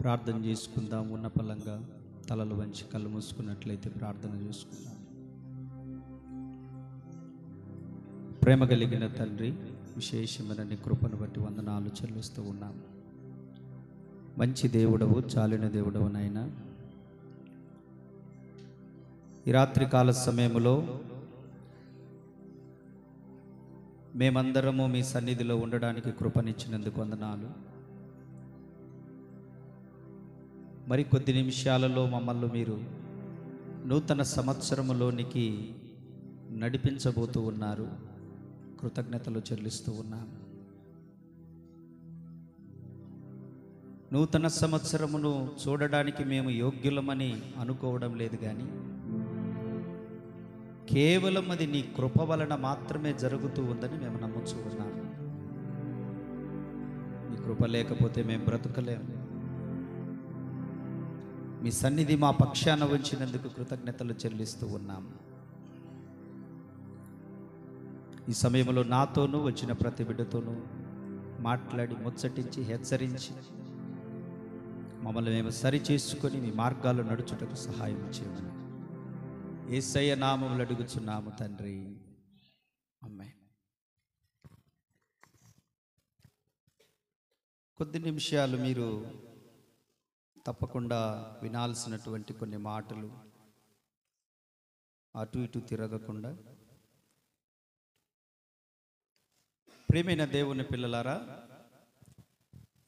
ప్రార్థన చేసుకుందాం. ఉన్న పలంగా తలలు వంచి కళ్ళు మూసుకున్నట్లయితే ప్రార్థన చేసుకుందాం. ప్రేమ కలిగిన తండ్రి, విశేషమైన నీ కృపను బట్టి వందనాలు చెల్లిస్తూ ఉన్నాము. మంచి దేవుడవు, చాలిన దేవుడవు నాయనా. ఈ రాత్రికాల సమయంలో మేమందరము మీ సన్నిధిలో ఉండడానికి కృపనిచ్చినందుకు వందనాలు. మరి కొద్ది నిమిషాలలో మమ్మల్ని మీరు నూతన సంవత్సరములోనికి నడిపించబోతూ ఉన్నారు. కృతజ్ఞతలు చెల్లిస్తూ ఉన్నాము. నూతన సంవత్సరమును చూడడానికి మేము యోగ్యులమని అనుకోవడం లేదు, కానీ కేవలం అది నీ కృప వలన మాత్రమే జరుగుతూ ఉందని మేము నమ్ముతూ ఉన్నాము. నీ కృప లేకపోతే మేము బ్రతకలేము. మీ సన్నిధి మా పక్షాన ఉంచినందుకు కృతజ్ఞతలు చెల్లిస్తూ ఉన్నాము. ఈ సమయంలో నాతోనూ వచ్చిన ప్రతి బిడ్డతోనూ మాట్లాడి ముచ్చటించి హెచ్చరించి మమ్మల్ని మేము సరి చేసుకొని మీ మార్గాల్లో నడుచుటకు సహాయం చేయమని యేసయ్య నామములో అడుగుచున్నాము తండ్రి, ఆమేన్. కొద్ది నిమిషాలు మీరు తప్పకుండా వినాల్సినటువంటి కొన్ని మాటలు, అటు ఇటు తిరగకుండా. ప్రియమైన దేవుని పిల్లలారా,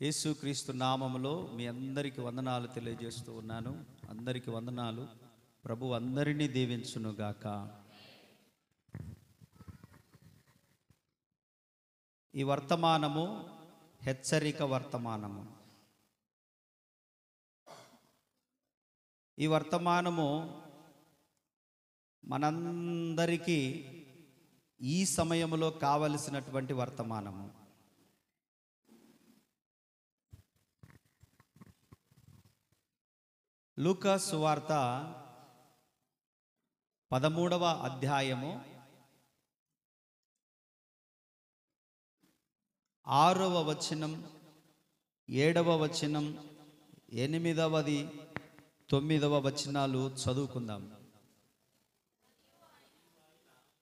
యేసుక్రీస్తు నామములో మీ అందరికీ వందనాలు తెలియజేస్తూ ఉన్నాను. అందరికీ వందనాలు. ప్రభు అందరినీ దీవించునుగాక. ఈ వర్తమానము హెచ్చరిక వర్తమానము. ఈ వర్తమానము మనందరికీ ఈ సమయంలో కావలసినటువంటి వర్తమానము. లూకా సువార్త 13వ అధ్యాయము 6వ వచనం, 7వ వచనం, 8వ, 9వ వచనాలు చదువుకుందాం.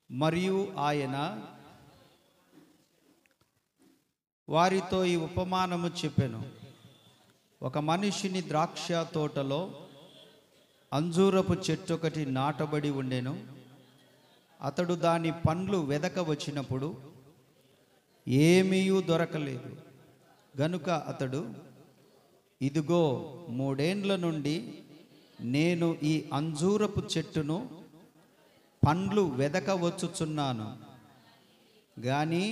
మరియు ఆయన వారితో ఈ ఉపమానము చెప్పెను. ఒక మనిషిని ద్రాక్ష తోటలో అంజూరపు చెట్టు ఒకటి నాటబడి ఉండెను. అతడు దాని పండ్లు వెదక వచ్చినప్పుడు ఏమీ దొరకలేదు. గనుక అతడు, ఇదిగో 3 ఏండ్ల నుండి నేను ఈ అంజూరపు చెట్టును పండ్లు వెదక వచ్చుచున్నాను, గాని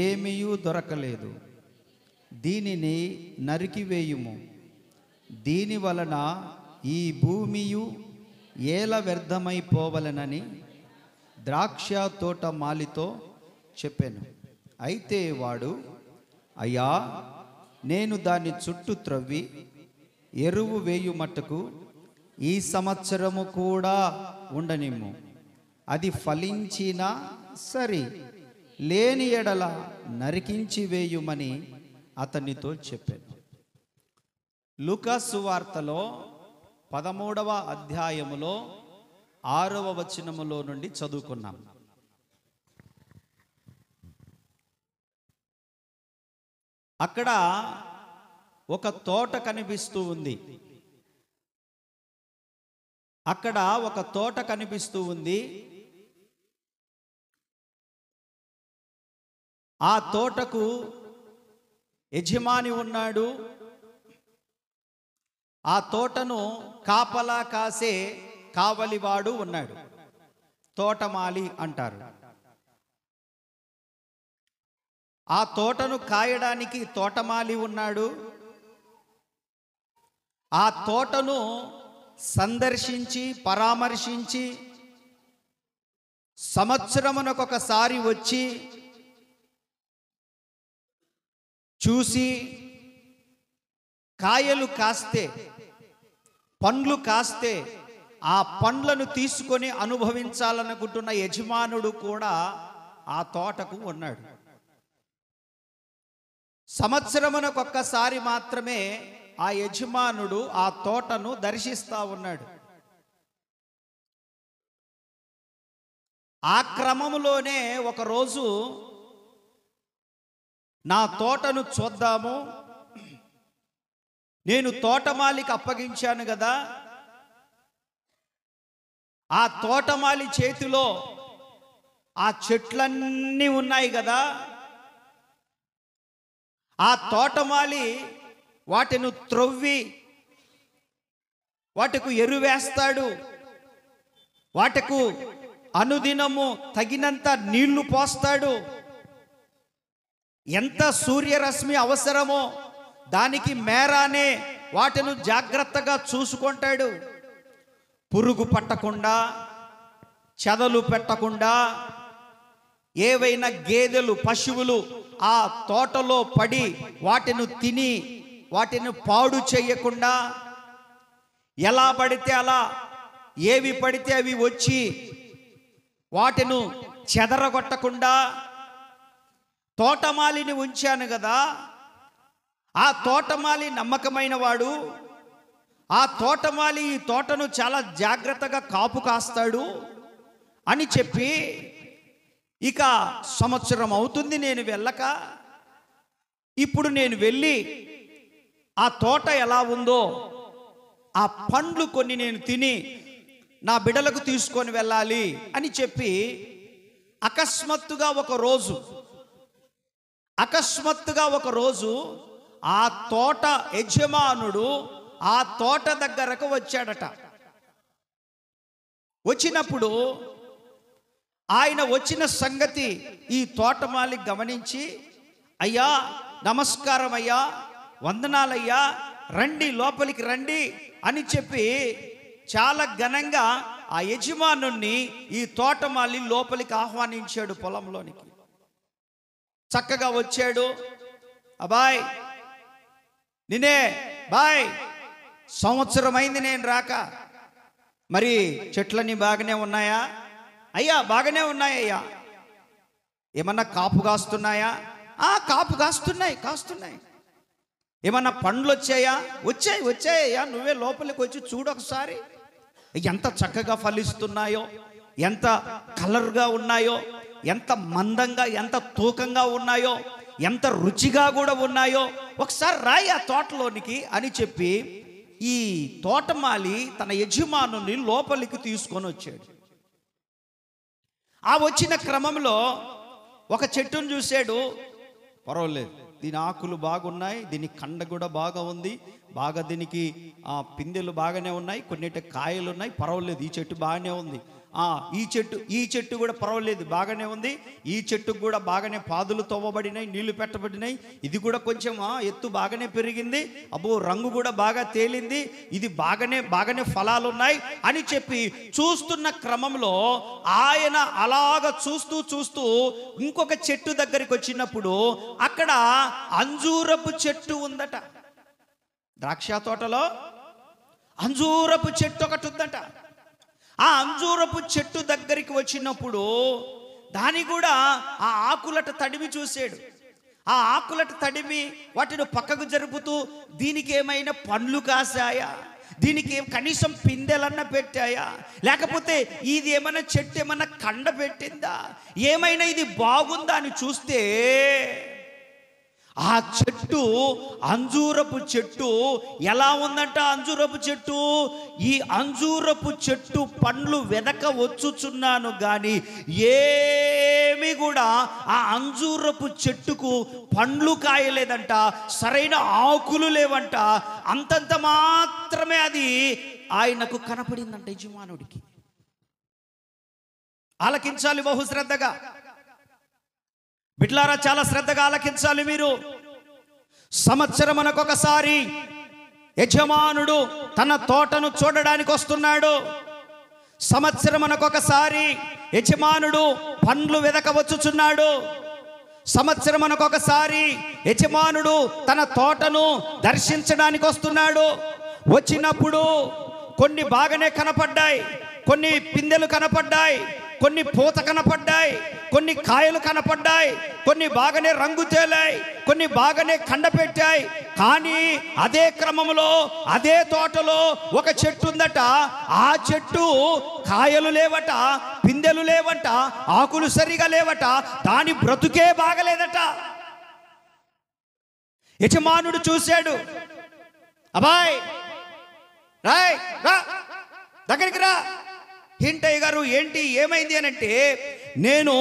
ఏమీ దొరకలేదు. దీనిని నరికివేయుము. దీని వలన ఈ భూమియు ఏల వ్యర్థమైపోవలెనని ద్రాక్ష తోట మాలితో చెప్పాను. అయితే వాడు, అయ్యా, నేను దాన్ని చుట్టూ త్రవ్వి ఎరువు వేయుమట్టుకు ఈ సంవత్సరము కూడా ఉండనిమ్ము. అది ఫలించినా సరి, లేని ఎడల నరికించి వేయుమని అతనితో చెప్పాను. లూకా సువార్తలో 13వ అధ్యాయములో 6వ వచనములో నుండి చదువుకున్నాం. అక్కడ ఒక తోట కనిపిస్తూ ఉంది. అక్కడ ఒక తోట కనిపిస్తూ ఉంది. ఆ తోటకు యజమాని ఉన్నాడు. ఆ తోటను కాపలా కాసే కావలివాడు ఉన్నాడు. తోటమాలి అంటారు. ఆ తోటను కాయడానికి తోటమాలి ఉన్నాడు. ఆ తోటను సందర్శించి పరామర్శించి సంవత్సరమునకొకసారి వచ్చి చూసి కాయలు కాస్తే, పండ్లు కాస్తే ఆ పండ్లను తీసుకొని అనుభవించాలనుకుంటున్న యజమానుడు కూడా ఆ తోటకు ఉన్నాడు. సంవత్సరమునకొక్కసారి మాత్రమే ఆ యజమానుడు ఆ తోటను దర్శిస్తా ఉన్నాడు. ఆ క్రమంలోనే ఒకరోజు నా తోటను చూద్దాము, నేను తోటమాలికి అప్పగించాను కదా, ఆ తోటమాలి చేతిలో ఆ చెట్లన్నీ ఉన్నాయి కదా, ఆ తోటమాలి వాటిని త్రొవ్వి వాటికి ఎరువేస్తాడు, వాటికి అనుదినము తగినంత నీళ్లు పోస్తాడు, ఎంత సూర్యరశ్మి అవసరమో దానికి మేరానే వాటిని జాగ్రత్తగా చూసుకుంటాడు. పురుగు పట్టకుండా, చెదలు పెట్టకుండా, ఏవైనా గేదెలు పశువులు ఆ తోటలో పడి వాటిని తిని వాటిని పాడు చేయకుండా, ఎలా పడితే అలా ఏవి పడితే అవి వచ్చి వాటిని చెదరగొట్టకుండా తోటమాలిని ఉంచాను కదా, ఆ తోటమాలి నమ్మకమైన వాడు, ఆ తోటమాలి ఈ తోటను చాలా జాగ్రత్తగా కాపు కాస్తాడు అని చెప్పి, ఇక సంవత్సరం అవుతుంది నేను వెళ్ళక, ఇప్పుడు నేను వెళ్ళి ఆ తోట ఎలా ఉందో ఆ పండ్లు కొన్ని నేను తిని నా బిడ్డలకు తీసుకొని వెళ్ళాలి అని చెప్పి అకస్మాత్తుగా ఒక రోజు ఆ తోట యజమానుడు ఆ తోట దగ్గరకు వచ్చాడట. వచ్చినప్పుడు ఆయన వచ్చిన సంగతి ఈ తోటమాలి గమనించి, అయ్యా నమస్కారం అయ్యా, వందనాలయ్యా, రండి లోపలికి రండి అని చెప్పి చాలా ఘనంగా ఆ యజమానుణ్ణి ఈ తోటమాలి లోపలికి ఆహ్వానించాడు. పొలంలోనికి చక్కగా వచ్చాడు. అబ్బాయ్ నిన్నే బాయ్, సంవత్సరం అయింది నేను రాక, మరి చెట్లన్నీ బాగానే ఉన్నాయా? అయ్యా బాగానే ఉన్నాయ్యా. ఏమన్నా కాపు కాస్తున్నాయా? కాపు కాస్తున్నాయి. ఏమన్నా పండ్లు వచ్చాయా? వచ్చాయ్యా, నువ్వే లోపలికి వచ్చి చూడు ఒకసారి, ఎంత చక్కగా ఫలిస్తున్నాయో, ఎంత కలర్గా ఉన్నాయో, ఎంత మందంగా, ఎంత తూకంగా ఉన్నాయో, ఎంత రుచిగా కూడా ఉన్నాయో, ఒకసారి రాయి ఆ తోటలోనికి అని చెప్పి ఈ తోటమాలి తన యజమానుని లోపలికి తీసుకొని వచ్చాడు. ఆ వచ్చిన క్రమంలో ఒక చెట్టును చూశాడు. పర్వాలేదు, దీని ఆకులు బాగున్నాయి, దీని కండ కూడా బాగా ఉంది, బాగా దీనికి పిందెలు బాగానే ఉన్నాయి, కొన్నిటి కాయలు ఉన్నాయి, పర్వాలేదు, ఈ చెట్టు బాగానే ఉంది. ఈ చెట్టు కూడా పర్వాలేదు, బాగానే ఉంది, ఈ చెట్టుకు కూడా బాగానే పాదులు తవ్వబడినాయి, నీళ్లు పెట్టబడినాయి, ఇది కూడా కొంచెం ఎత్తు బాగానే పెరిగింది, అబ్బో రంగు కూడా బాగా తేలింది, ఇది బాగానే ఫలాలు ఉన్నాయి అని చెప్పి చూస్తున్న క్రమంలో ఆయన అలాగ చూస్తూ ఇంకొక చెట్టు దగ్గరికి వచ్చినప్పుడు అక్కడ అంజూరపు చెట్టు ఉందట. ద్రాక్ష తోటలో అంజూరపు చెట్టు ఒకటి ఉందట. ఆ అంజూరపు చెట్టు దగ్గరికి వచ్చినప్పుడు దాని కూడా ఆ ఆకులట తడిమి చూశాడు. ఆ ఆకులట తడిమి వాటిని పక్కకు జరుపుతూ, దీనికి ఏమైనా పండ్లు కాసాయా, దీనికి కనీసం పిందెలన్నా పెట్టాయా, లేకపోతే ఇది ఏమైనా చెట్టు ఏమైనా కండ పెట్టిందా, ఏమైనా ఇది బాగుందా అని చూస్తే ఆ చెట్టు అంజూరపు చెట్టు ఎలా ఉందంట. అంజూరపు చెట్టు, ఈ అంజూరపు చెట్టు పండ్లు వెనక వచ్చుచున్నాను కానీ ఏమి కూడా ఆ అంజూరపు చెట్టుకు పండ్లు కాయలేదంట, సరైన ఆకులు లేవంట. అంతంత మాత్రమే అది ఆయనకు కనపడిందంట యజమానుడికి. ఆలకించాలి బహు శ్రద్ధగా బిడ్లారా, చాలా శ్రద్ధగా ఆలకించాలి మీరు. సంవత్సరమునకొకసారి యజమానుడు తన తోటను చూడడానికి వస్తున్నాడు. సంవత్సరమునకొకసారి యజమానుడు పండ్లు వెదకవచ్చుచున్నాడు. సంవత్సరమునకొకసారి యజమానుడు తన తోటను దర్శించడానికి వస్తున్నాడు. వచ్చినప్పుడు కొన్ని బాగానే కనపడ్డాయి, కొన్ని పిందెలు కనపడ్డాయి, కొన్ని పూత కనపడ్డాయి, కొన్ని కాయలు కనపడ్డాయి, కొన్ని బాగానే రంగు తేలాయి, కొన్ని బాగానే కండపెట్టాయి. కానీ అదే క్రమంలో అదే తోటలో ఒక చెట్టు ఉందట. ఆ చెట్టు కాయలు లేవట, పిందెలు లేవట, ఆకులు సరిగా లేవట, దాని బ్రతుకే బాగలేదట. యజమానుడు చూశాడు, అబ్బాయ్ రాయ్ రా, దగ్గరికి రా. హింటయ్య గారు ఏంటి ఏమైంది అని అంటే, నేను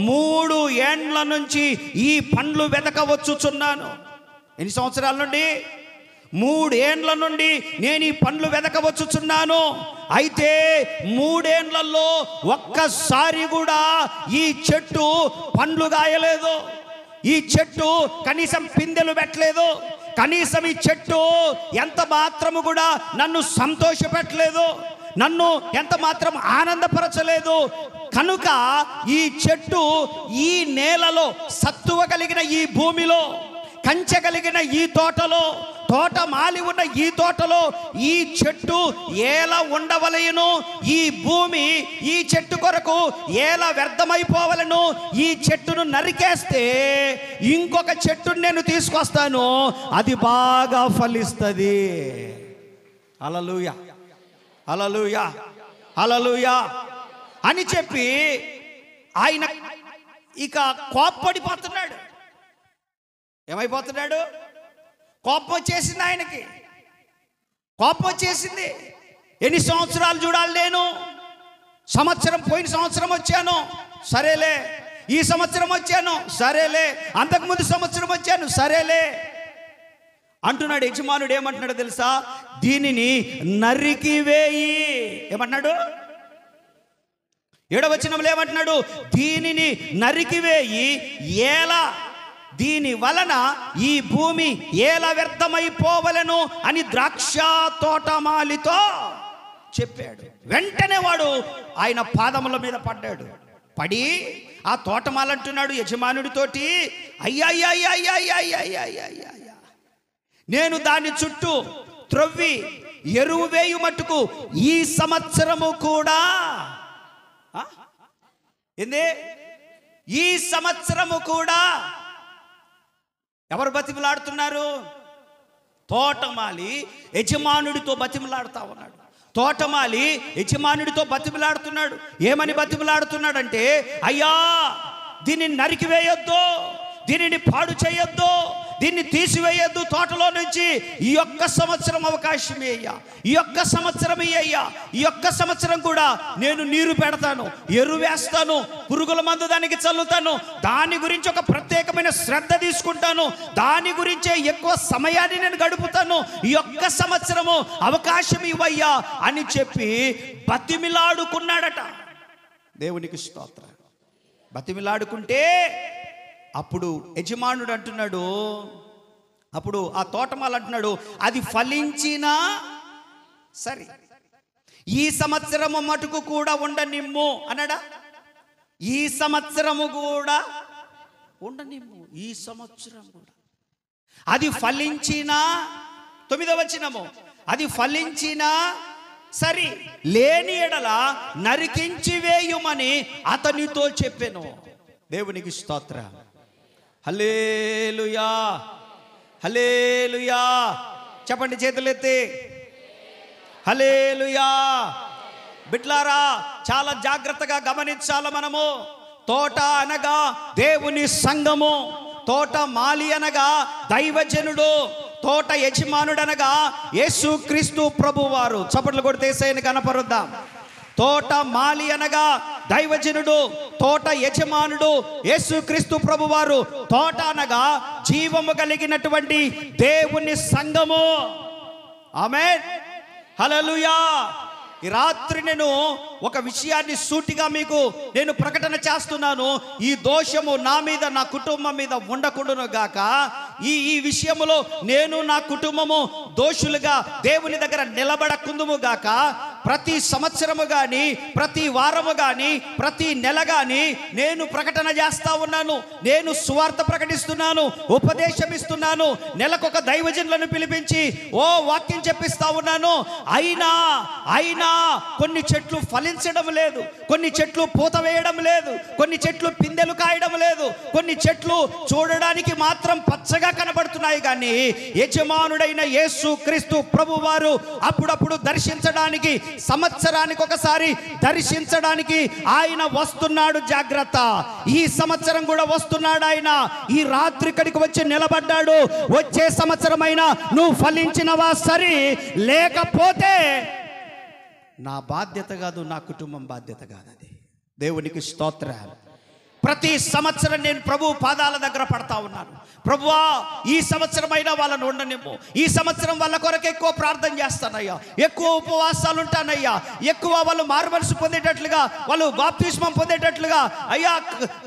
3 ఏండ్ల నుంచి ఈ పండ్లు వెతకవచ్చుచున్నాను. ఎన్ని సంవత్సరాల నుండి? 3 ఏండ్ల నుండి నేను ఈ పండ్లు వెతకవచ్చుచున్నాను. అయితే 3 ఏండ్లలో ఒక్కసారి కూడా ఈ చెట్టు పండ్లు కాయలేదు, ఈ చెట్టు కనీసం పిందెలు పెట్టలేదు, కనీసం ఈ చెట్టు ఎంత మాత్రము కూడా నన్ను సంతోషపెట్టలేదు, నన్ను ఎంత మాత్రం ఆనందపరచలేదు. కనుక ఈ చెట్టు ఈ నేలలో, సత్తువ కలిగిన ఈ భూమిలో, కంచె కలిగిన ఈ తోటలో, తోట మాలి ఉన్న ఈ తోటలో ఈ చెట్టు ఎలా ఉండవలెను, ఈ భూమి ఈ చెట్టు కొరకు ఎలా వ్యర్థమైపోవలను, ఈ చెట్టును నరికేస్తే ఇంకొక చెట్టును నేను తీసుకొస్తాను, అది బాగా ఫలిస్తుంది. హల్లెలూయా, హల్లెలూయా, హల్లెలూయా అని చెప్పి ఆయన ఇక కోప్పడిపోతున్నాడు. ఏమైపోతున్నాడు? కోపం వచ్చేసింది ఆయనకి, కోపం వచ్చేసింది. ఎన్ని సంవత్సరాలు చూడాలి నేను? పోయిన సంవత్సరం వచ్చాను, సరేలే. ఈ సంవత్సరం వచ్చాను, సరేలే. అంతకుముందు సంవత్సరం వచ్చాను, సరేలే అంటున్నాడు. యజమానుడు ఏమంటున్నాడు తెలుసా? దీనిని నరికివేయి. ఏమంటున్నాడు? 7వ వచనంలో ఏమంటున్నాడు? దీనిని నరికివేయి. ఎలా? దీని వలన ఈ భూమి ఎలా వ్యర్థమైపోవలను అని ద్రాక్ష తోటమాలితో చెప్పాడు. వెంటనే వాడు ఆయన పాదముల మీద పడ్డాడు. పడి ఆ తోటమాలంటున్నాడు యజమానుడితోటి, అయ్యా, నేను దాని చుట్టూ త్రవ్వి ఎరువు వేయు మట్టుకు ఈ సంవత్సరము కూడా ఈ సంవత్సరము కూడా ఎవరు బతిమలాడుతున్నారు? తోటమాలి యజమానుడితో బతిమలాడుతా ఉన్నాడు. తోటమాలి యజమానుడితో బతిమలాడుతున్నాడు. ఏమని బతిమలాడుతున్నాడంటే, అయ్యా దీనిని నరికివేయొద్దు, దీనిని పాడు చేయొద్దు, దీన్ని తీసివేయొద్దు తోటలో నుంచి. ఈ ఒక్క సంవత్సరం అవకాశమే అయ్యా, ఈ ఒక్క సంవత్సరం అయ్యా, ఈ ఒక్క సంవత్సరం కూడా నేను నీరు పెడతాను, ఎరువు వేస్తాను, పురుగుల మందు దానికి చల్లుతాను, దాని గురించి ఒక ప్రత్యేకమైన శ్రద్ధ తీసుకుంటాను, దాని గురించే ఎక్కువ సమయాన్ని నేను గడుపుతాను, ఈ ఒక్క సంవత్సరము అవకాశం ఇవ్వయ్యా అని చెప్పి బతిమిలాడుకున్నాడట. దేవునికి స్తోత్రం. బతిమిలాడుకుంటే అప్పుడు యజమానుడు అంటున్నాడు, అప్పుడు ఆ తోటమాల అంటున్నాడు, అది ఫలించినా సరే ఈ సంవత్సరము మటుకు కూడా ఉండనిమ్ము అన్నాడా? ఈ సంవత్సరము కూడా ఉండనిమ్ము, ఈ సంవత్సరం కూడా. అది ఫలించినా, 9వ వచనము, అది ఫలించినా సరి, లేని ఎడల నరికించి వేయుమని అతనితో చెప్పెను. దేవునికి స్తోత్రం. హల్లెలూయా, హల్లెలూయా చెప్పండి చేతులెత్తి. హల్లెలూయా. బిడ్లారా చాలా జాగ్రత్తగా గమనించాలి మనము. తోట అనగా దేవుని సంఘము, తోట మాలి అనగా దైవజనుడు, తోట యజమానుడు అనగా యేసుక్రీస్తు ప్రభువారు. చప్పట్లు కొడితే యేసయ్యని కనపరుద్దాం. తోట మాలి అనగా దైవజనుడు, తోట యజమానుడు యేసుక్రీస్తు ప్రభువారు. తోట అనగా జీవము కలిగినటువంటి దేవుని సంఘము. ఆమేన్, హల్లెలూయా. ఈ రాత్రి నేను ఒక విషయాన్ని సూటిగా మీకు నేను ప్రకటన చేస్తున్నాను. ఈ దోషము నా మీద, నా కుటుంబం మీద ఉండకుండాను గాక. ఈ విషయములో నేను నా కుటుంబము దోషులుగా దేవుని దగ్గర నిలబడకుందుము గాక. ప్రతి సంవత్సరము కానీ, ప్రతి వారము కానీ, ప్రతి నెల కానీ నేను ప్రకటన చేస్తా ఉన్నాను. నేను సువార్త ప్రకటిస్తున్నాను, ఉపదేశం ఇస్తున్నాను, నెలకొక దైవజనులను పిలిపించి వాక్యం చెప్పిస్తా ఉన్నాను. అయినా కొన్ని చెట్లు ఫలించడం లేదు, కొన్ని చెట్లు పూత వేయడం లేదు, కొన్ని చెట్లు పిందెలు కాయడం లేదు, కొన్ని చెట్లు చూడడానికి మాత్రం పచ్చగా కనబడుతున్నాయి. కానీ యజమానుడైన యేసు క్రీస్తు ప్రభు వారు అప్పుడప్పుడు దర్శించడానికి, సంవత్సరానికి ఒకసారి దర్శించడానికి ఆయన వస్తున్నాడు. జాగ్రత్త, ఈ సంవత్సరం కూడా వస్తున్నాడు ఆయన. ఈ రాత్రి ఇక్కడికి వచ్చి నిలబడ్డాడు. వచ్చే సంవత్సరమైనా నువ్వు ఫలించినవా సరి, లేకపోతే నా బాధ్యత కాదు, నా కుటుంబం బాధ్యత కాదు. అది దేవునికి స్తోత్రాలు. ప్రతి సంవత్సరం నేను ప్రభు పాదాల దగ్గర పడతా ఉన్నాను. ప్రభువా, ఈ సంవత్సరమైనా వాళ్ళని ఉండనివ్వు. ఈ సంవత్సరం వాళ్ళ కొరకు ఎక్కువ ప్రార్థన చేస్తానయ్యా, ఎక్కువ ఉపవాసాలు ఉంటానయ్యా, ఎక్కువ వాళ్ళు మారుమనసు పొందేటట్లుగా, వాళ్ళు బాప్తిస్మం పొందేటట్లుగా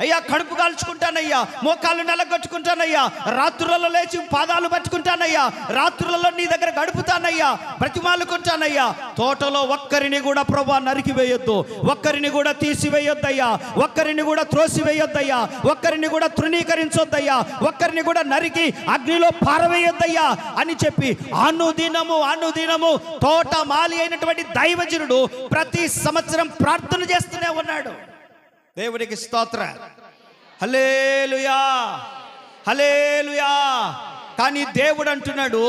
అయ్యా కడుపు కాల్చుకుంటానయ్యా, మోకాళ్ళు నలగొట్టుకుంటానయ్యా, రాత్రులలో లేచి పాదాలు పట్టుకుంటానయ్యా, రాత్రులలో నీ దగ్గర గడుపుతానయ్యా, బ్రతిమాలుకుంటానయ్యా. తోటలో ఒక్కరిని కూడా ప్రభువా నరికివేయొద్దు, ఒక్కరిని కూడా తీసివేయొద్దయ్యా, ఒక్కరిని కూడా త్రోసివేయొద్దయ్యా, ఒక్కరిని కూడా తృణీకరించొద్దయ్యా, ఒక్కరిని కూడా నరికి అగ్నిలో పారవేయొద్దయ్యా అని చెప్పి అనుదినము తోట మాలి అయినటువంటి దైవజనుడు ప్రతి సంవత్సరం ప్రార్థన చేస్తూనే ఉన్నాడు. దేవునికి స్తోత్రం. హల్లెలూయా, హల్లెలూయా. కానీ దేవుడు అంటున్నాడు,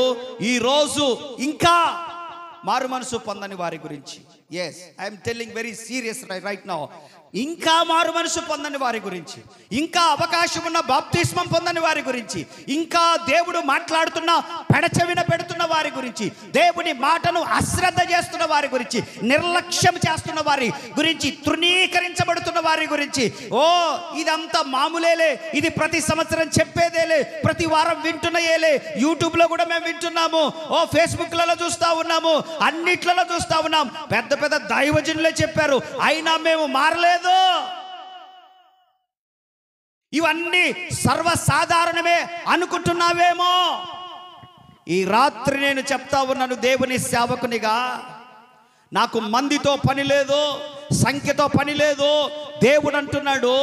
ఈరోజు ఇంకా మారు మనసు పొందని వారి గురించి. Yes, I'm telling very serious right now. ఇంకా మారు మనసు పొందని వారి గురించి, ఇంకా అవకాశం ఉన్న బాప్తిస్మం పొందని వారి గురించి, ఇంకా దేవుడు మాట్లాడుతున్న పెడచెవిన పెడుతున్న వారి గురించి, దేవుని మాటను అశ్రద్ధ చేస్తున్న వారి గురించి, నిర్లక్ష్యం చేస్తున్న వారి గురించి, తృణీకరించబడుతున్న వారి గురించి. ఇదంతా మామూలేలే, ఇది ప్రతి సంవత్సరం చెప్పేదేలే, ప్రతి వారం వింటున్నయేలే, యూట్యూబ్లో కూడా మేము వింటున్నాము, ఫేస్బుక్లలో చూస్తూ ఉన్నాము, అన్నిట్లలో చూస్తూ ఉన్నాం. పెద్ద పెద్ద దైవజనులే చెప్పారు, అయినా మేము మారలేదు. ఇవన్నీ సర్వసాధారణమే అనుకుంటున్నావేమో. ఈ రాత్రి నేను చెప్తా ఉన్నాను, దేవుని సేవకునిగా, నాకు మందితో పని లేదు, సంఖ్యతో పని లేదు. దేవుడు అంటున్నాడు,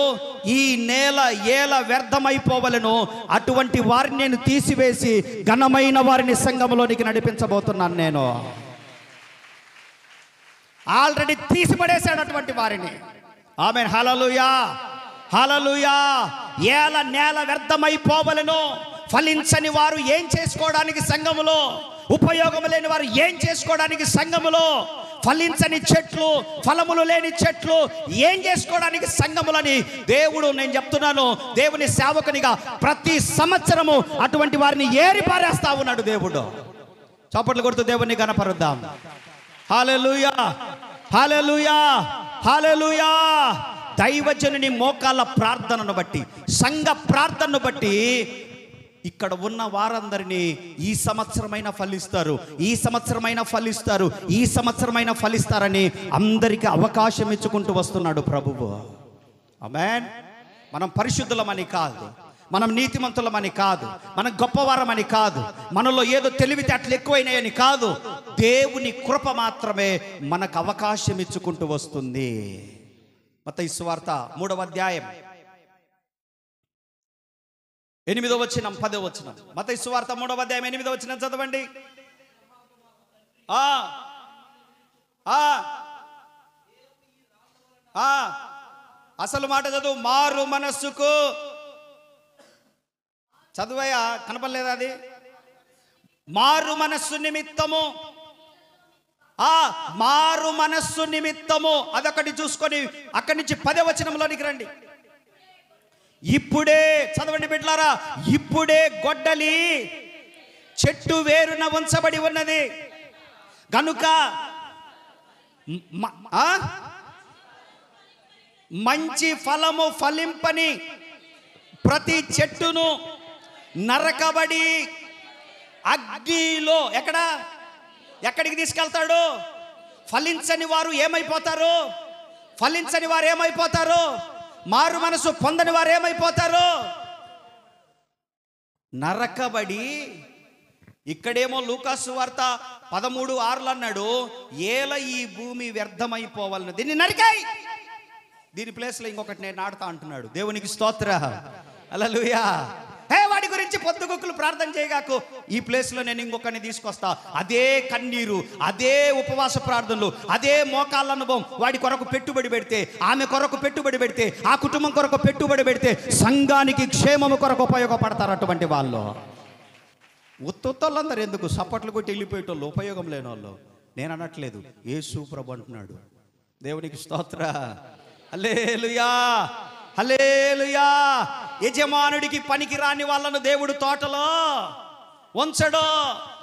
ఈ నేల ఏల వ్యర్థమైపోవలను, అటువంటి వారిని నేను తీసివేసి ఘనమైన వారిని సంఘములోనికి నడిపించబోతున్నాను. నేను ఆల్రెడీ తీసిపడేశాడు అటువంటి వారిని. ఆమేన్, హల్లెలూయా, హల్లెలూయా. ఏల నేల వ్యర్థమైపోవలను, ఫలించని వారు ఏం చేసుకోవడానికి సంఘములో, ఉపయోగం లేని వారు ఏం చేసుకోవడానికి సంఘములో, ఫలించని చెట్లు, ఫలములు లేని చెట్లు ఏం చేసుకోవడానికి సంఘములని దేవుడు, నేను చెప్తున్నాను దేవుని సేవకునిగా, ప్రతి సంవత్సరము అటువంటి వారిని ఏరి పారేస్తా ఉన్నాడు దేవుడు. చప్పట్లు కొడుతూ దేవుని గణపరుద్దాం. హల్లెలూయా, హల్లెలూయా, హల్లెలూయా. దైవజనుని మోకాళ్ళ ప్రార్థనను బట్టి, సంఘ ప్రార్థనను బట్టి ఇక్కడ ఉన్న వారందరినీ ఈ సంవత్సరమైనా ఫలిస్తారు, ఈ సంవత్సరమైనా ఫలిస్తారు, ఈ సంవత్సరమైనా ఫలిస్తారని అందరికీ అవకాశం ఇచ్చుకుంటూ వస్తున్నాడు ప్రభువు. ఆమేన్. మనం పరిశుద్ధులమని కాదు, మనం నీతిమంతులమని కాదు, మనం గొప్పవారమని కాదు, మనలో ఏదో తెలివితేటలు ఎక్కువైనాయని కాదు, దేవుని కృప మాత్రమే మనకు అవకాశం ఇచ్చుకుంటూ వస్తుంది. మత్తయి సువార్త 3వ అధ్యాయం 8వ వచనం 10వ వచనం. మత్తయి సువార్త 3వ అధ్యాయం 8వ వచనం చదవండి. అసలు మాట చదువు. మారు మనస్సుకు, చదువయ్యా, కనపడలేదు అది. మారు మనస్సు నిమిత్తము, మారు మనస్సు నిమిత్తము, అదొకటి చూసుకొని అక్కడి నుంచి 10వ వచనంలోనికి రండి. ఇప్పుడే చదవండి బిడ్డలారా, ఇప్పుడే గొడ్డలి చెట్టు వేరున ఉంచబడి ఉన్నది గనుక మంచి ఫలము ఫలింపని ప్రతి చెట్టును నరకబడి అగ్నిలో ఎక్కడికి తీసుకెళ్తాడు? ఫలించని వారు ఏమైపోతారు? ఫలించని వారు ఏమైపోతారు? మారు మనసు పొందని వారు ఏమైపోతారు? నరకబడి ఇక్కడేమో లూకాసు వార్త 13:6 అన్నాడు, ఏల ఈ భూమి వ్యర్థమైపోవాలని దీన్ని నరికాయి, దీని ప్లేస్లో ఇంకొకటి నేను నాటుతా అంటున్నాడు. దేవునికి స్తోత్ర, హల్లెలూయా. వాడి గురించి పొద్దుగుక్కులు ప్రార్థన చేయగాకు, ఈ ప్లేస్లో నేను ఇంకొకరిని తీసుకొస్తా. అదే కన్నీరు, అదే ఉపవాస ప్రార్థనలు, అదే మోకాళ్ళ అనుభవం వాడి కొరకు పెట్టుబడి పెడితే, ఆమె కొరకు పెట్టుబడి పెడితే, ఆ కుటుంబం కొరకు పెట్టుబడి పెడితే సంఘానికి క్షేమము కొరకు ఉపయోగపడతారు అటువంటి వాళ్ళు. ఉత్తొత్తోళ్ళందరూ ఎందుకు సప్పట్లు కొట్టి వెళ్ళిపోయేటోళ్ళు, ఉపయోగం లేని వాళ్ళు. నేను అనట్లేదు, యేసు ప్రభు అంటున్నాడు. దేవునికి స్తోత్ర, హల్లెలూయా, హల్లెలూయా. యజమానుడికి పనికి రాని వాళ్ళను దేవుడు తోటలో ఉంచడు.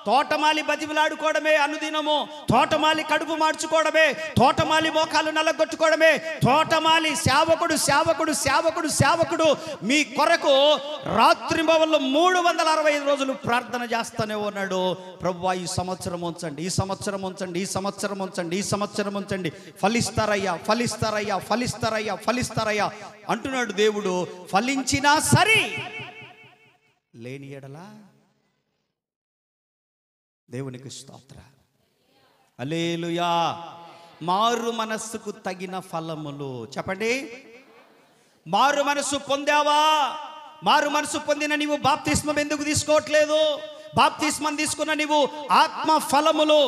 తోటమాలి బతిమిలాడుకోవడమే అనుదినము, తోటమాలి కడుపు మార్చుకోవడమే, తోటమాలి మోకాలు నల్లగొట్టుకోవడమే, తోటమాలి సేవకుడు సేవకుడు సేవకుడు సేవకుడు మీ కొరకు రాత్రింబవళ్ళు 365 రోజులు ప్రార్థన చేస్తూనే ఉన్నాడు. ప్రభువా ఈ సంవత్సరం ఉంచండి, ఈ సంవత్సరం ఉంచండి, ఈ సంవత్సరం ఉంచండి, ఈ సంవత్సరం ఉంచండి, ఫలిస్తారయ్యా ఫలిస్తారయ్యా ఫలిస్తారయ్యా ఫలిస్తారయ్యా అంటున్నాడు దేవుడు. ఫలించినా సరి, లేని ఎడలా దేవునికి స్తోత్ర, హల్లెలూయా. మారు మనస్సుకు తగిన ఫలములు చెప్పండి. మారు మనస్సు పొందావా? మారు మనస్సు పొందిన నీవు బాప్తిస్మం ఎందుకు తీసుకోవట్లేదు? బాప్తిస్మం తీసుకున్న నీవు ఆత్మ ఫలములు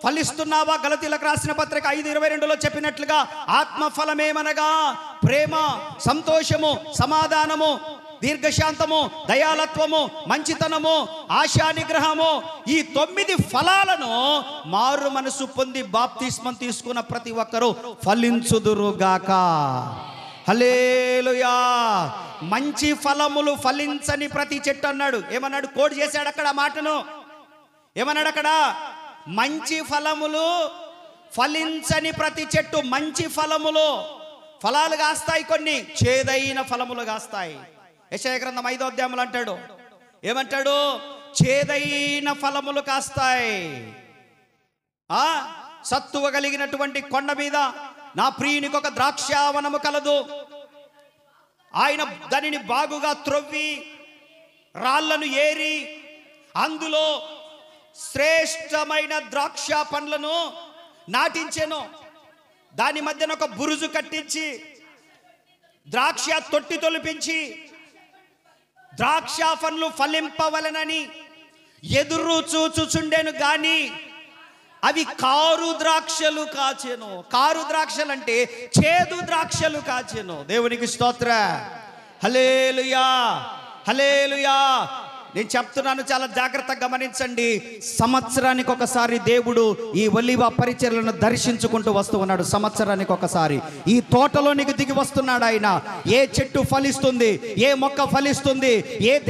ఫలిస్తున్నావా? గలతీలకు రాసిన పత్రిక 5:22లో చెప్పినట్లుగా ఆత్మ ఫలమేమనగా ప్రేమ, సంతోషము, సమాధానము, దీర్ఘశాంతము, దయాలత్వము, మంచితనము, ఆశా నిగ్రహము, ఈ 9 ఫలాలను మారు మనసు పొంది బాప్తిస్మం తీసుకున్న ప్రతి ఒక్కరూ ఫలించుదురుగాక. హల్లెలూయా. మంచి ఫలములు ఫలించని ప్రతి చెట్టు అన్నాడు. ఏమన్నాడు? కోడ్ చేశాడు అక్కడ ఆ మాటను. ఏమన్నాడు అక్కడ? మంచి ఫలములు ఫలించని ప్రతి చెట్టు. మంచి ఫలాలు కాస్తాయి, కొన్ని చేదైన ఫలములు కాస్తాయి. యెషయా గ్రంథం 5వ అధ్యాయంలో అంటాడు, ఏమంటాడు? చేదైన ఫలములు కాస్తాయి. సత్తువ కలిగినటువంటి కొండ మీద నా ప్రియునికి ఒక ద్రాక్షావనము కలదు. ఆయన దానిని బాగుగా త్రొవ్వి రాళ్లను ఏరి అందులో శ్రేష్టమైన ద్రాక్ష పండ్లను నాటించెను. దాని మధ్యన ఒక బురుజు కట్టించి ద్రాక్ష తొట్టి తొలిపించి ద్రాక్ష పండ్లు ఫలింపవలనని ఎదురు చూచుచుండెను గాని అవి కారు ద్రాక్షలు కాచెను. కారు ద్రాక్షలు అంటే చేదు ద్రాక్షలు కాచెను. దేవునికి స్తోత్ర, హల్లెలూయా, హల్లెలూయా. నేను చెప్తున్నాను, చాలా జాగ్రత్తగా గమనించండి. సంవత్సరానికి ఒకసారి దేవుడు ఈ ఒలీవ పరిచర్లను దర్శించుకుంటూ వస్తూ ఉన్నాడు. సంవత్సరానికి ఒకసారి ఈ తోటలోనికి దిగి వస్తున్నాడు ఆయన. ఏ చెట్టు ఫలిస్తుంది, ఏ మొక్క ఫలిస్తుంది,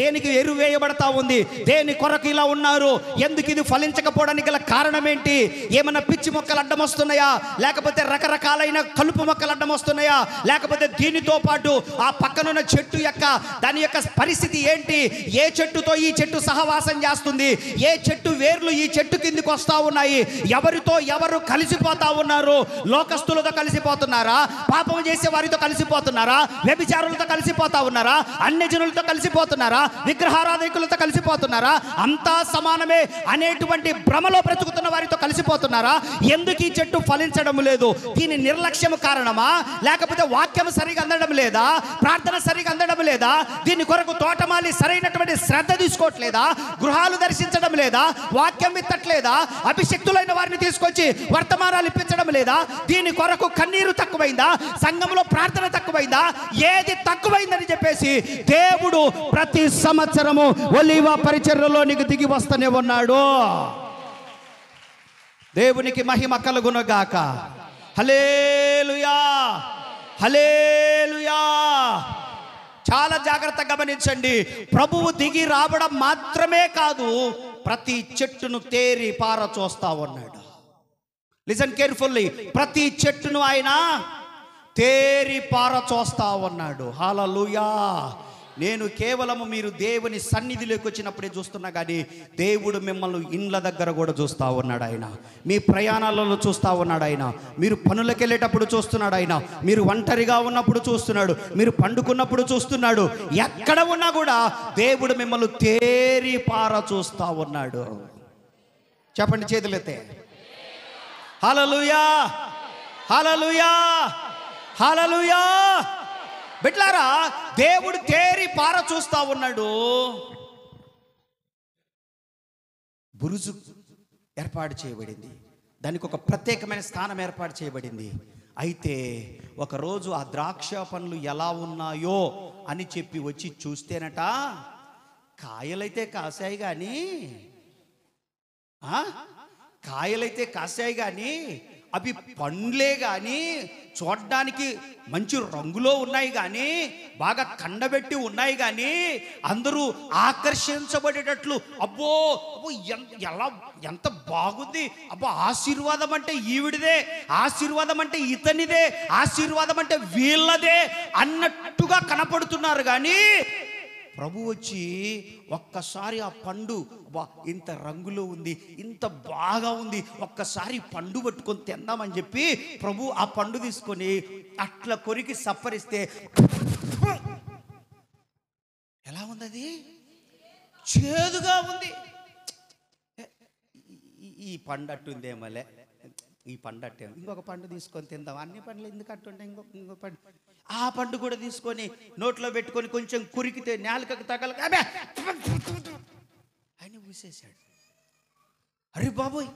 దేనికి ఎరువు వేయబడతా ఉంది, దేని కొరకు ఇలా ఉన్నారు, ఎందుకు ఇది ఫలించకపోవడానికి గల కారణం ఏంటి? ఏమన్నా పిచ్చి మొక్కలు అడ్డం వస్తున్నాయా, లేకపోతే రకరకాలైన కలుపు మొక్కలు అడ్డం వస్తున్నాయా, లేకపోతే దీనితో పాటు ఆ పక్కనున్న చెట్టు యొక్క దాని యొక్క పరిస్థితి ఏంటి? ఏ చెట్టుతో ఈ చెట్టు సహవాసం చేస్తుంది, ఏ చెట్టు వేర్లు ఈ చెట్టు కిందికి వస్తా ఉన్నాయి, ఎవరితో ఎవరు కలిసిపోతా ఉన్నారు? లోకస్తులతో కలిసిపోతున్నారా? పాపం చేసే వారితో కలిసిపోతున్నారా? వ్యభిచారులతో కలిసిపోతా ఉన్నారా? అన్యజనులతో కలిసిపోతున్నారా? విగ్రహారాధకులతో కలిసిపోతున్నారా? అంతా సమానమే అనేటువంటి భ్రమలో బ్రతుకుతున్న వారితో కలిసిపోతున్నారా? ఎందుకు ఈ చెట్టు ఫలించడం లేదు? దీని నిర్లక్ష్యం కారణమా, లేకపోతే వాక్యం సరిగా అందడం లేదా, ప్రార్థన సరిగా అందడం లేదా, దీని కొరకు తోటమాలి సరైనటువంటి శ్రద్ధ తీసుకోవట్లేదా, గృహాలు దర్శించడం లేదా, వాక్యం విత్తట్లేదా, అభిషక్తులైన వారిని తీసుకొచ్చి వర్తమానాలు ఇప్పించడం లేదా, దీని కొరకు కన్నీరు తక్కువైందా, సంఘంలో ప్రార్థన తక్కువైందా, ఏది తక్కువైందని చెప్పేసి దేవుడు ప్రతి సంవత్సరము ఒలీవ పరిచర్యలోనికి దిగి వస్తూనే ఉన్నాడు. దేవునికి మహిమ కలుగునుగాక. హల్లెలూయా, హల్లెలూయా. చాలా జాగ్రత్తగా గమనించండి. ప్రభువు దిగి రావడం మాత్రమే కాదు, ప్రతి చెట్టును తేరి పార చూస్తా ఉన్నాడు. Listen carefully. ప్రతి చెట్టును ఆయన తేరి పార చూస్తా ఉన్నాడు. హల్లెలూయా. నేను కేవలము మీరు దేవుని సన్నిధిలోకి వచ్చినప్పుడే చూస్తున్నా, కానీ దేవుడు మిమ్మల్ని ఇండ్ల దగ్గర కూడా చూస్తూ ఉన్నాడు ఆయన. మీ ప్రయాణాలలో చూస్తూ ఉన్నాడు ఆయన. మీరు పనులకు వెళ్ళేటప్పుడు చూస్తున్నాడు ఆయన. మీరు ఒంటరిగా ఉన్నప్పుడు చూస్తున్నాడు. మీరు పండుకున్నప్పుడు చూస్తున్నాడు. ఎక్కడ ఉన్నా కూడా దేవుడు మిమ్మల్ని తేరి పార చూస్తూ ఉన్నాడు. చెప్పండి చేతులెత్తే. హల్లెలూయా, హల్లెలూయా, హల్లెలూయా. బిడ్డలారా, దేవుడు తేరి పార చూస్తా ఉన్నాడు. బురుజు ఏర్పాటు చేయబడింది, దానికి ఒక ప్రత్యేకమైన స్థానం ఏర్పాటు చేయబడింది. అయితే ఒకరోజు ఆ ద్రాక్ష పండ్లు ఎలా ఉన్నాయో అని చెప్పి వచ్చి చూస్తేనట, కాయలైతే కాసాయి కానీ అవి పండ్లే కానీ చూడడానికి మంచి రంగులో ఉన్నాయి కానీ, బాగా కండబెట్టి ఉన్నాయి కానీ, అందరూ ఆకర్షించబడేటట్లు అబ్బో అబ్బో ఎంత బాగుంది, అబ్బో ఆశీర్వాదం అంటే ఈవిడిదే, ఆశీర్వాదం అంటే ఇతనిదే, ఆశీర్వాదం అంటే వీళ్ళదే అన్నట్టుగా కనపడుతున్నారు. కానీ ప్రభు వచ్చి ఒక్కసారి ఆ పండు, బా ఇంత రంగులో ఉంది, ఇంత బాగా ఉంది, ఒక్కసారి పండు పట్టుకొని తిందామని చెప్పి ప్రభు ఆ పండు తీసుకొని అట్లా కొరికి సప్పరిస్తే ఎలా ఉంది? అది చేదుగా ఉంది. ఈ పండు అట్టుందేమలే, ఈ పండు అట్టే, ఇంకొక పండు తీసుకొని తిందాం, అన్ని పండ్లు ఎందుకు అట్టుంటే ఇంకొక పండు, ఆ పండు కూడా తీసుకొని నోట్లో పెట్టుకొని కొంచెం కురికితే నేలకకు తగలక ఆయన ఊసేశాడు. అరే బాబోయ్,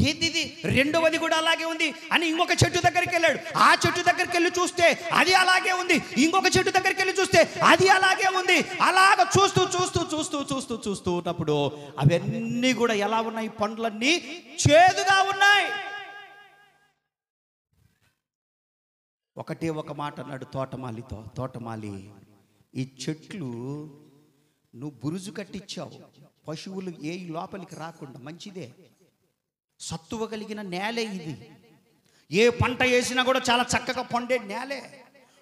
ఏంది ఇది, రెండవది కూడా అలాగే ఉంది అని ఇంకొక చెట్టు దగ్గరికి వెళ్ళాడు. ఆ చెట్టు దగ్గరికి వెళ్ళి చూస్తే అది అలాగే ఉంది. ఇంకొక చెట్టు దగ్గరికి వెళ్ళి చూస్తే అది అలాగే ఉంది. అలాగ చూస్తూ చూస్తూ చూస్తూ చూస్తూ చూస్తూ ఉన్నప్పుడు అవన్నీ కూడా ఎలా ఉన్నాయి? పండ్లన్నీ చేదుగా ఉన్నాయి. ఒకటే ఒక మాట అన్నాడు తోటమాలితో, తోటమాలి, ఈ చెట్లు నువ్వు బురుజు కట్టించావు, పశువులు ఏ లోపలికి రాకుండా, మంచిదే, సత్తువ కలిగిన నేలే ఇది, ఏ పంట వేసినా కూడా చాలా చక్కగా పండే నేలే,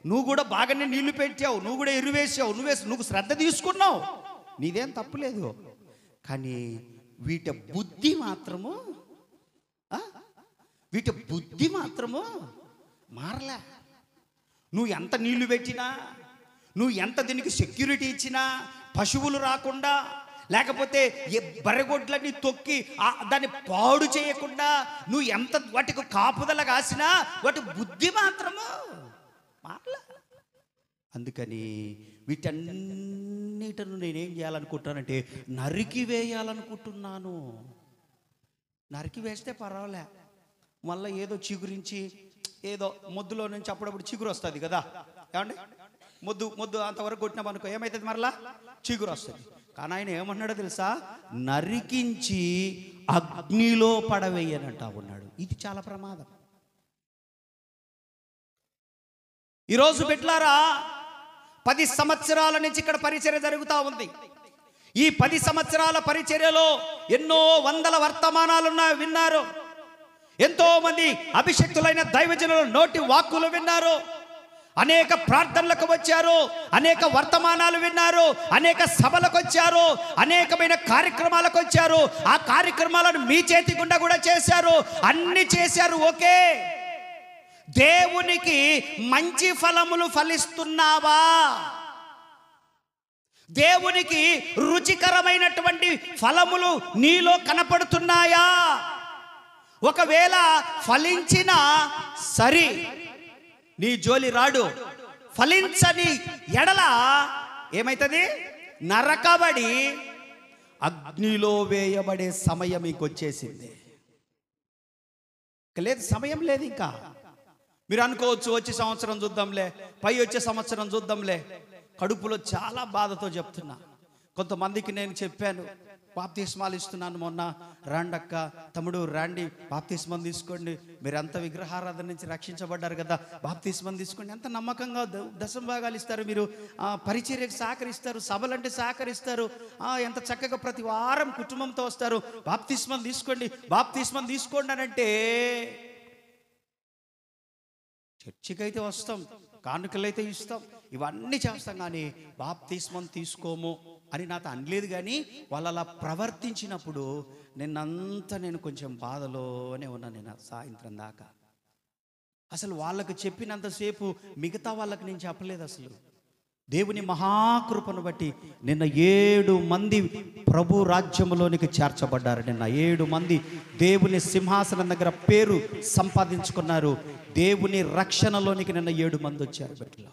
నువ్వు కూడా బాగానే నీళ్లు పెట్టావు, నువ్వు కూడా ఎరువేసావు, నువ్వు శ్రద్ధ తీసుకున్నావు, నీదేం తప్పులేదు. కానీ వీటి బుద్ధి మాత్రము మారలే. నువ్వు ఎంత నీళ్లు పెట్టినా, నువ్వు ఎంత దీనికి సెక్యూరిటీ ఇచ్చినా, పశువులు రాకుండా, లేకపోతే బర్రెగొడ్లన్నీ తొక్కి దాన్ని పాడు చేయకుండా నువ్వు ఎంత వాటికి కాపుదల కాసినా వాటి బుద్ధి మాత్రము మారలే. అందుకని వీటన్నిటిని నేనేం చేయాలనుకుంటున్నానంటే నరికి వేయాలనుకుంటున్నాను. నరికి వేస్తే పర్వాలే, మళ్ళీ ఏదో చిగురించి ఏదో మొద్దులో నుంచి అప్పుడప్పుడు చిగురు వస్తుంది కదా, ఏమండి, మొద్దు అంతవరకు కొట్టినాం అనుకో, ఏమవుతుంది, మరలా చిగురు వస్తుంది. కానీ ఆయన ఏమన్నాడో తెలుసా? నరికించి అగ్నిలో పడవేయనంటా ఉన్నాడు. ఇది చాలా ప్రమాదం. ఈరోజు బిడ్డలారా, 10 సంవత్సరాల నుంచి ఇక్కడ పరిచర్య జరుగుతూ ఉంది. ఈ 10 సంవత్సరాల పరిచర్యలో ఎన్నో వందల వర్తమానాలు విన్నారు. ఎంతో మంది అభిషక్తులైన దైవజనుల నోటి వాక్కులు విన్నారు. అనేక ప్రార్థనలకు వచ్చారు, అనేక వర్తమానాలు విన్నారు, అనేక సభలకు వచ్చారు, అనేకమైన కార్యక్రమాలకు వచ్చారు. ఆ కార్యక్రమాలను మీ చేతి గుండా కూడా చేశారు, అన్ని చేశారు. ఓకే, దేవునికి మంచి ఫలములు ఫలిస్తున్నావా? దేవునికి రుచికరమైనటువంటి ఫలములు నీలో కనపడుతున్నాయా? ఒకవేళ ఫలించిన సరి, నీ జోలి రాడు. ఫలించని ఎడల ఏమైతుంది? నరకబడి అగ్నిలో వేయబడే సమయం మీకు వచ్చేసింది. లేదు, సమయం లేదు ఇంకా. మీరు అనుకోవచ్చు, వచ్చే సంవత్సరం చూద్దాంలే, వచ్చే సంవత్సరం చూద్దాంలే. కడుపులో చాలా బాధతో చెప్తున్నా. కొంతమందికి నేను చెప్పాను, బాప్తిస్మాలు ఇస్తున్నాను మొన్న, రాండక్క, తమ్ముడు రాండి, బాప్తిస్మం తీసుకోండి, మీరంతా విగ్రహారాధన నుంచి రక్షించబడ్డారు కదా, బాప్తిస్మం తీసుకోండి. ఎంత నమ్మకంగా దశమ భాగాలు ఇస్తారు మీరు, పరిచర్యకు సహకరిస్తారు, సభలంటే సహకరిస్తారు, ఎంత చక్కగా ప్రతి వారం కుటుంబంతో వస్తారు. బాప్తిస్మం తీసుకోండి, బాప్తిస్మం తీసుకోండి అని అంటే, చర్చికి అయితే వస్తాం, కానుకలైతే ఇస్తాం, ఇవన్నీ చేస్తాం, కానీ బాప్తిస్మం తీసుకోము అని నాతో అనలేదు. కానీ వాళ్ళు అలా ప్రవర్తించినప్పుడు నేను కొంచెం బాధలోనే ఉన్నాను. నేను సాయంత్రం దాకా అసలు వాళ్ళకు చెప్పినంతసేపు మిగతా వాళ్ళకి నేను చెప్పలేదు. అసలు దేవుని మహాకృపను బట్టి నిన్న 7 మంది ప్రభు రాజ్యంలోనికి చేర్చబడ్డారు. నిన్న 7 మంది దేవుని సింహాసనం దగ్గర పేరు సంపాదించుకున్నారు. దేవుని రక్షణలోనికి నిన్న 7 మంది వచ్చారు. బిడ్డలు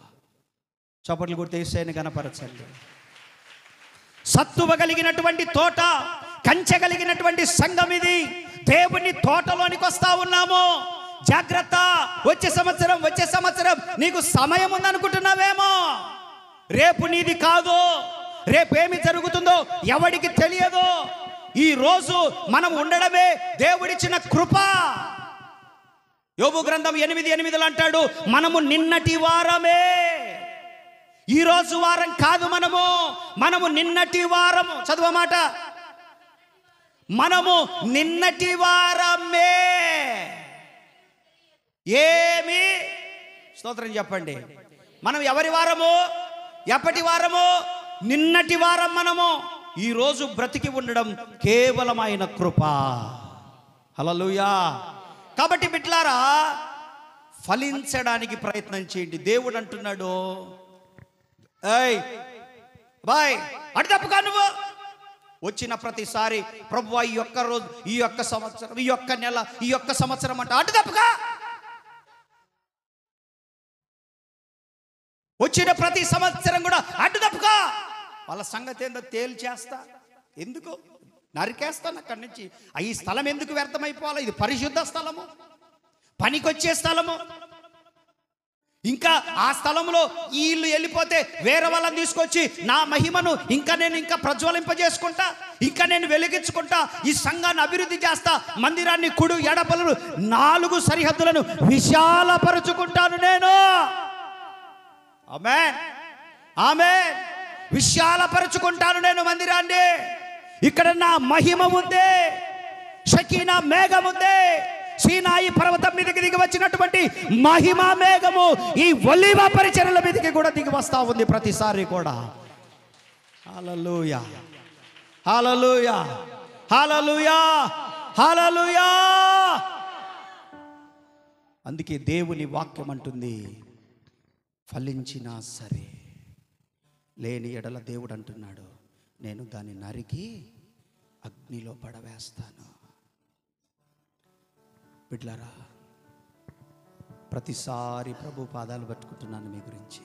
చప్పట్లు కొడితే యేసయ్యని గణపరచండి. సత్తువ కలిగినటువంటి తోట, కంచె కలిగినటువంటి సంఘం ఇది. దేవుని తోటలోనికి వస్తా ఉన్నాము. జాగ్రత్త. వచ్చే సంవత్సరం నీకు సమయం ఉందనుకుంటున్నావేమో. రేపు నీది కాదు. రేపేమి జరుగుతుందో ఎవడికి తెలియదు. ఈ రోజు మనం ఉండడమే దేవుడిచ్చిన కృప. యోబు గ్రంథం 8:8 అంటాడు, మనము నిన్నటి వారమే. ఈ రోజు వారం కాదు, మనము నిన్నటి వారము. చదువమాట, మనము నిన్నటి వారమే. ఏమి స్తోత్రం చెప్పండి. మనం ఎవరి వారము? ఎప్పటి వారము? నిన్నటి వారం. మనము ఈరోజు బ్రతికి ఉండడం కేవలం ఆయన కృప. హల్లెలూయా. కాబట్టి బిడ్డలారా, ఫలించడానికి ప్రయత్నం చేయండి. దేవుడు అంటున్నాడు, ఏయ్ బాయ్ అటు తప్పుగా నువ్వు వచ్చిన ప్రతిసారి ప్రభువా ఈ ఒక్క రోజు, ఈ ఒక్క సంవత్సరం, ఈ ఒక్క నెల, ఈ ఒక్క సంవత్సరం అంటే అటు తప్పుగా. వచ్చిన ప్రతి సంవత్సరం కూడా అడ్డు తప్పుగా. వాళ్ళ సంగతి ఏందో తేల్చేస్తా. ఎందుకు నరికేస్తాను అక్కడి నుంచి. ఈ స్థలం ఎందుకు వ్యర్థమైపోవాలి? ఇది పరిశుద్ధ స్థలము, పనికొచ్చే స్థలము. ఇంకా ఆ స్థలంలో వీళ్ళు వెళ్ళిపోతే వేరే వాళ్ళని తీసుకొచ్చి నా మహిమను ఇంకా ప్రజ్వలింపజేసుకుంటా, ఇంకా నేను వెలిగించుకుంటా, ఈ సంఘాన్ని అభివృద్ధి చేస్తా, మందిరాన్ని కుడు ఎడపలను 4 సరిహద్దులను విశాలపరుచుకుంటాను నేను. ఆమేన్, ఆమేన్. విశాలపరుచుకుంటాను నేను మందిరాన్ని. ఇక్కడ నా మహిమ ఉంది, షకీనా మేఘం ఉంది. సీనాయి పర్వతం మీదకి దిగి వచ్చినటువంటి మహిమా మేఘము ఈ ఒలీవ పరిచర్యల మీదకి కూడా దిగి వస్తా ఉంది ప్రతిసారి కూడా. హల్లెలూయా, హల్లెలూయా, హల్లెలూయా, హల్లెలూయా. అందుకే దేవుని వాక్యం అంటుంది, ఫలించినా సరే లేని ఎడల దేవుడు అంటున్నాడు, నేను దాన్ని నరికి అగ్నిలో పడవేస్తాను. బిడ్డలారా, ప్రతిసారి ప్రభు పాదాలు పట్టుకుంటున్నాను మీ గురించి.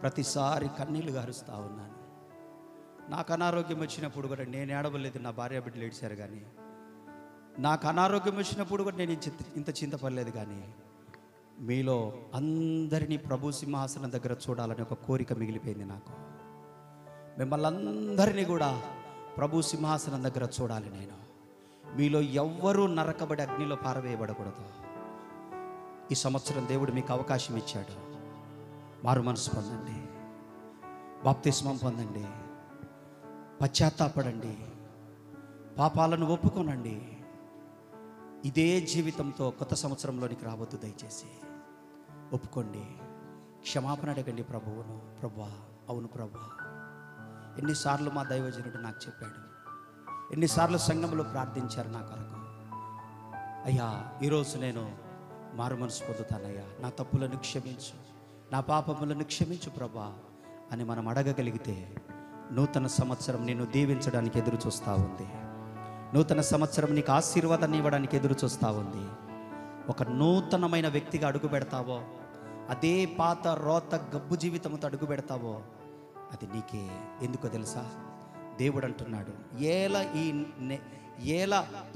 ప్రతిసారి కన్నీళ్లు గారుస్తూ ఉన్నాను. నాకు అనారోగ్యం వచ్చినప్పుడు కూడా నేను ఏడవలేదు, నా భార్య బిడ్డలు ఏడిచారు. కానీ నాకు అనారోగ్యం వచ్చినప్పుడు కూడా నేను ఇంత చింతపడలేదు. కానీ మీలో అందరినీ ప్రభు సింహాసనం దగ్గర చూడాలని ఒక కోరిక మిగిలిపోయింది నాకు. మిమ్మల్ని అందరినీ కూడా ప్రభు సింహాసనం దగ్గర చూడాలి నేను. మీలో ఎవ్వరూ నరకబడి అగ్నిలో పారవేయబడకూడదు. ఈ సంవత్సరం దేవుడు మీకు అవకాశం ఇచ్చాడు. మారు మనసు పొందండి, బాప్తిస్మం పొందండి, పశ్చాత్తాపడండి, పాపాలను ఒప్పుకోనండి. ఇదే జీవితంతో కొత్త సంవత్సరంలోనికి రావద్దు. దయచేసి ఒప్పుకోండి, క్షమాపణ అడగండి ప్రభువును. ప్రభువా, అవును ప్రభువా, ఎన్నిసార్లు మా దైవజనుడు నాకు చెప్పాడు, ఎన్నిసార్లు సంఘంలో ప్రార్థించారు నా కొరకు. అయ్యా, ఈరోజు నేను మారు మనసు పొందుతానయ్యా, నా తప్పులను క్షమించు, నా పాపములను క్షమించు ప్రభా అని మనం అడగగలిగితే నూతన సంవత్సరం నిన్ను దీవించడానికి ఎదురు చూస్తూ ఉంది. నూతన సంవత్సరం నీకు ఆశీర్వాదాన్ని ఇవ్వడానికి ఎదురు చూస్తూ ఉంది. ఒక నూతనమైన వ్యక్తిగా అడుగు పెడతావో, అదే పాత రోత గబ్బు జీవితంతో అడుగు పెడతావో, అది నీకే. ఎందుకో తెలుసా? దేవుడు అంటున్నాడు,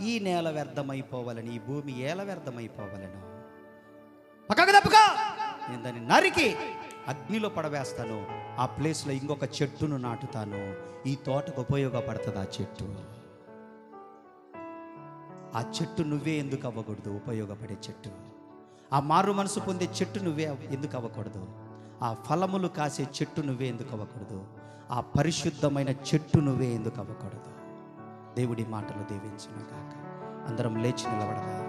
ఈ నేల వ్యర్థమైపోవాలని, ఈ భూమి ఏల వ్యర్థమైపోవాలను పక్కకు తప్పుగా నేను దాన్ని నరికి అగ్నిలో పడవేస్తాను. ఆ ప్లేస్లో ఇంకొక చెట్టును నాటుతాను. ఈ తోటకు ఉపయోగపడుతుంది ఆ చెట్టు. ఆ చెట్టు నువ్వే ఎందుకు అవ్వకూడదు? ఉపయోగపడే చెట్టు. ఆ మారు మనసు పొందే చెట్టు నువ్వే ఎందుకు అవ్వకూడదు? ఆ ఫలములు కాసే చెట్టు నువ్వే ఎందుకు అవ్వకూడదు? ఆ పరిశుద్ధమైన చెట్టు నువ్వే ఎందుకు అవ్వకూడదు? దేవుడి మాటలు దీవించును గాక. అందరం లేచి నిలబడదాం.